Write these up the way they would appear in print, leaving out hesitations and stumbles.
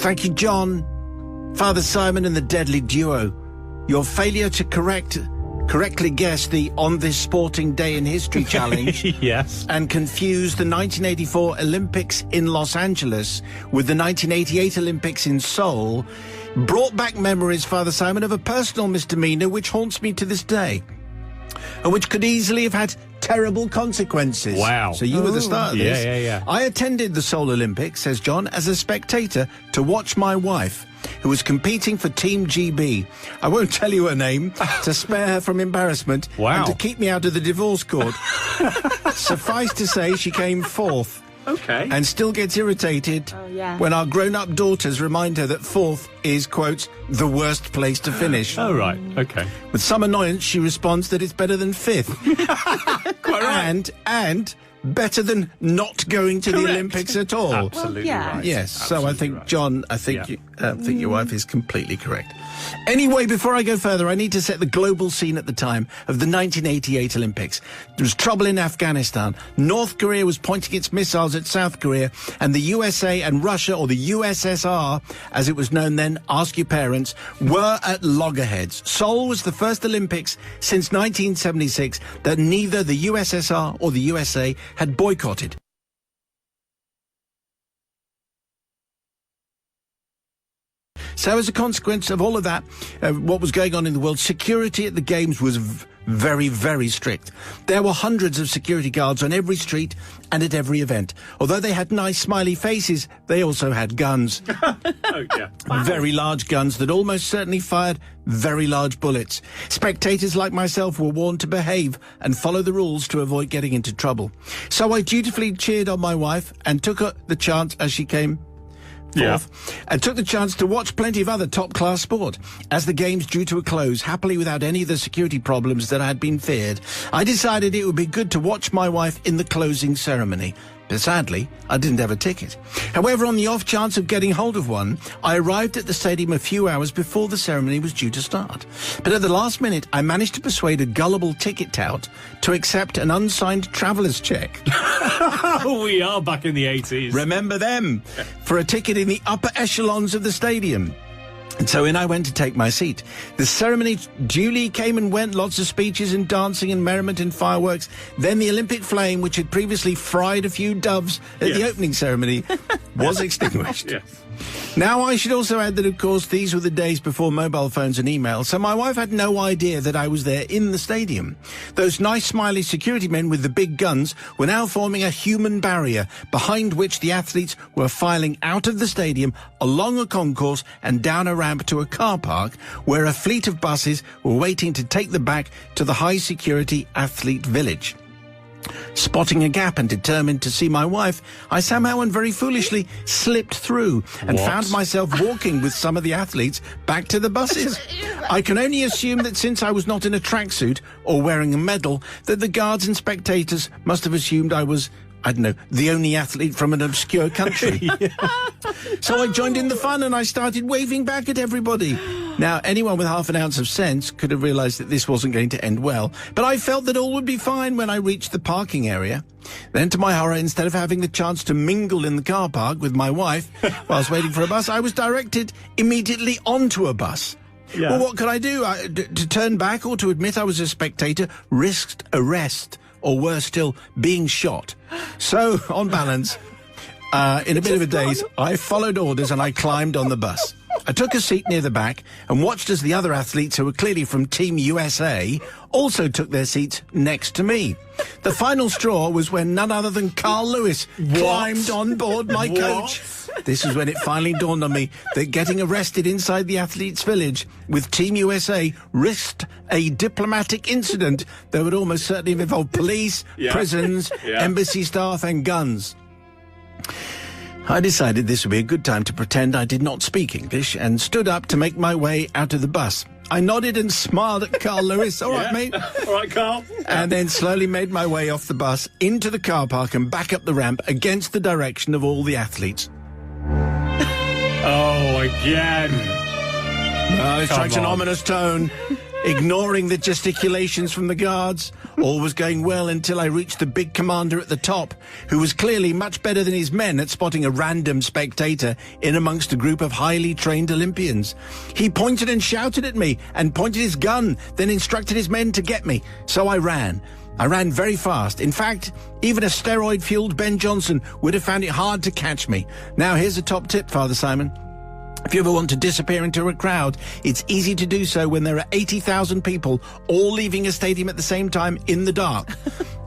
Thank you, John, Father Simon and the deadly duo. Your failure to correctly guess the On This Sporting Day in History challenge yes, and confuse the 1984 Olympics in Los Angeles with the 1988 Olympics in Seoul brought back memories, Father Simon, of a personal misdemeanor which haunts me to this day, and which could easily have had terrible consequences. Wow. So you were the start of this. Yeah. I attended the Seoul Olympics, says John, as a spectator to watch my wife, who was competing for Team GB. I won't tell you her name to spare her from embarrassment and to keep me out of the divorce court. Suffice to say, she came fourth. Okay. And still gets irritated when our grown-up daughters remind her that fourth is, quote, the worst place to finish. Oh, right. Okay. With some annoyance, she responds that it's better than fifth. Quite right. And better than not going to the Olympics at all. Absolutely right. Yes, Absolutely so I think, right. John, I think your wife is completely correct. Anyway, before I go further, I need to set the global scene at the time of the 1988 Olympics. There was trouble in Afghanistan. North Korea was pointing its missiles at South Korea, and the USA and Russia, or the USSR, as it was known then, ask your parents, were at loggerheads. Seoul was the first Olympics since 1976 that neither the USSR or the USA had boycotted. So as a consequence of all of that, what was going on in the world, security at the Games was very, very strict. There were hundreds of security guards on every street and at every event. Although they had nice smiley faces, they also had guns. Very large guns that almost certainly fired very large bullets. Spectators like myself were warned to behave and follow the rules to avoid getting into trouble. So I dutifully cheered on my wife and took the chance as she came fourth, and took the chance to watch plenty of other top-class sport. As the Games drew to a close, happily without any of the security problems that had been feared, I decided it would be good to watch my wife in the closing ceremony. But sadly, I didn't have a ticket. However, on the off chance of getting hold of one, I arrived at the stadium a few hours before the ceremony was due to start. But at the last minute, I managed to persuade a gullible ticket tout to accept an unsigned traveller's cheque. We are back in the 80s. Remember them? For a ticket in the upper echelons of the stadium. And so in I went to take my seat. The ceremony duly came and went, lots of speeches and dancing and merriment and fireworks. Then the Olympic flame, which had previously fried a few doves at the opening ceremony, was extinguished. Now, I should also add that, of course, these were the days before mobile phones and email, so my wife had no idea that I was there in the stadium. Those nice, smiley security men with the big guns were now forming a human barrier behind which the athletes were filing out of the stadium, along a concourse and down a ramp to a car park where a fleet of buses were waiting to take them back to the high-security athlete village. Spotting a gap and determined to see my wife, I somehow and very foolishly slipped through and found myself walking with some of the athletes back to the buses. I can only assume that since I was not in a tracksuit or wearing a medal, that the guards and spectators must have assumed I was, I don't know, the only athlete from an obscure country. So I joined in the fun and I started waving back at everybody. Now, anyone with half an ounce of sense could have realised that this wasn't going to end well, but I felt that all would be fine when I reached the parking area. Then, to my horror, instead of having the chance to mingle in the car park with my wife whilst waiting for a bus, I was directed immediately onto a bus. Well, what could I do? To turn back or to admit I was a spectator risked arrest, or worse still, being shot. So, on balance, in a bit of a daze, I followed orders and I climbed on the bus. I took a seat near the back and watched as the other athletes, who were clearly from Team USA, also took their seats next to me. The final straw was when none other than Carl Lewis climbed on board my coach. This is when it finally dawned on me that getting arrested inside the athletes' village with Team USA risked a diplomatic incident that would almost certainly have involved police, prisons, embassy staff and guns. I decided this would be a good time to pretend I did not speak English and stood up to make my way out of the bus. I nodded and smiled at Carl Lewis. All right, mate. All right, Carl. And then slowly made my way off the bus into the car park and back up the ramp against the direction of all the athletes. Oh, again. It strikes an ominous tone. ignoring the gesticulations from the guards. All was going well until I reached the big commander at the top, who was clearly much better than his men at spotting a random spectator in amongst a group of highly trained Olympians. He pointed and shouted at me and pointed his gun, then instructed his men to get me. So I ran. I ran very fast. In fact, even a steroid-fueled Ben Johnson would have found it hard to catch me. Now, here's a top tip, Father Simon. If you ever want to disappear into a crowd, it's easy to do so when there are 80,000 people all leaving a stadium at the same time in the dark.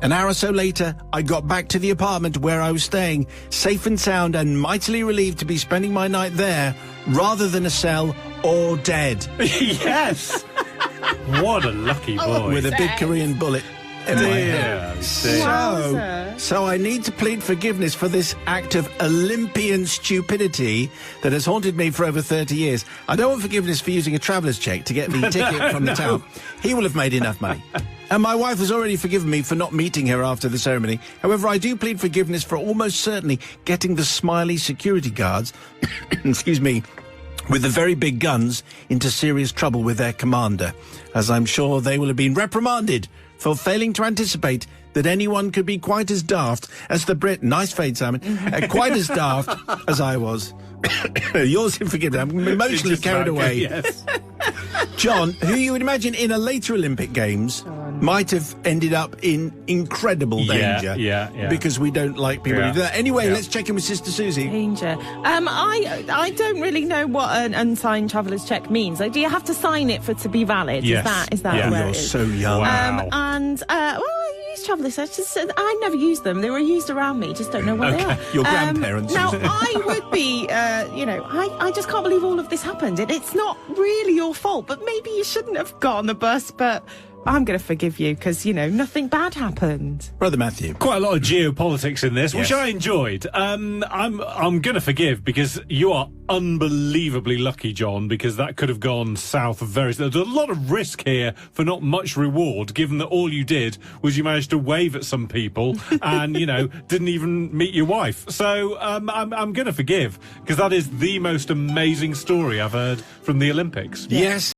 An hour or so later, I got back to the apartment where I was staying, safe and sound and mightily relieved to be spending my night there rather than a cell or dead. Yes! What a lucky boy. With a big Korean bullet in my head. So I need to plead forgiveness for this act of Olympian stupidity that has haunted me for over 30 years. I don't want forgiveness for using a traveller's cheque to get the ticket from the town. He will have made enough money. And my wife has already forgiven me for not meeting her after the ceremony. However, I do plead forgiveness for almost certainly getting the smiley security guards, excuse me, with the very big guns into serious trouble with their commander, as I'm sure they will have been reprimanded for failing to anticipate that anyone could be quite as daft as the Brit. Nice fade, Simon. Quite as daft as I was. Yours in forgiveness. I'm emotionally carried away. Yes. John, who you would imagine in a later Olympic Games might have ended up in incredible danger. Yeah. Because we don't like people who do that. Anyway, let's check in with Sister Susie. Danger. I don't really know what an unsigned traveller's cheque means. Like, do you have to sign it for it to be valid? Yes. Is that Yeah. where You're it is? so young. Wow. I use traveller's checks. I never used them. They were used around me. Just don't know what they are. Your grandparents. Now, I would be, I just can't believe all of this happened. It's not really your fault, but maybe you shouldn't have got on the bus, but I'm going to forgive you because, nothing bad happened. Brother Matthew. Quite a lot of geopolitics in this, which Yes. I enjoyed. I'm going to forgive because you are unbelievably lucky, John, because that could have gone south very. There's a lot of risk here for not much reward, given that all you did was you managed to wave at some people and didn't even meet your wife. So I'm going to forgive because that is the most amazing story I've heard from the Olympics. Yes.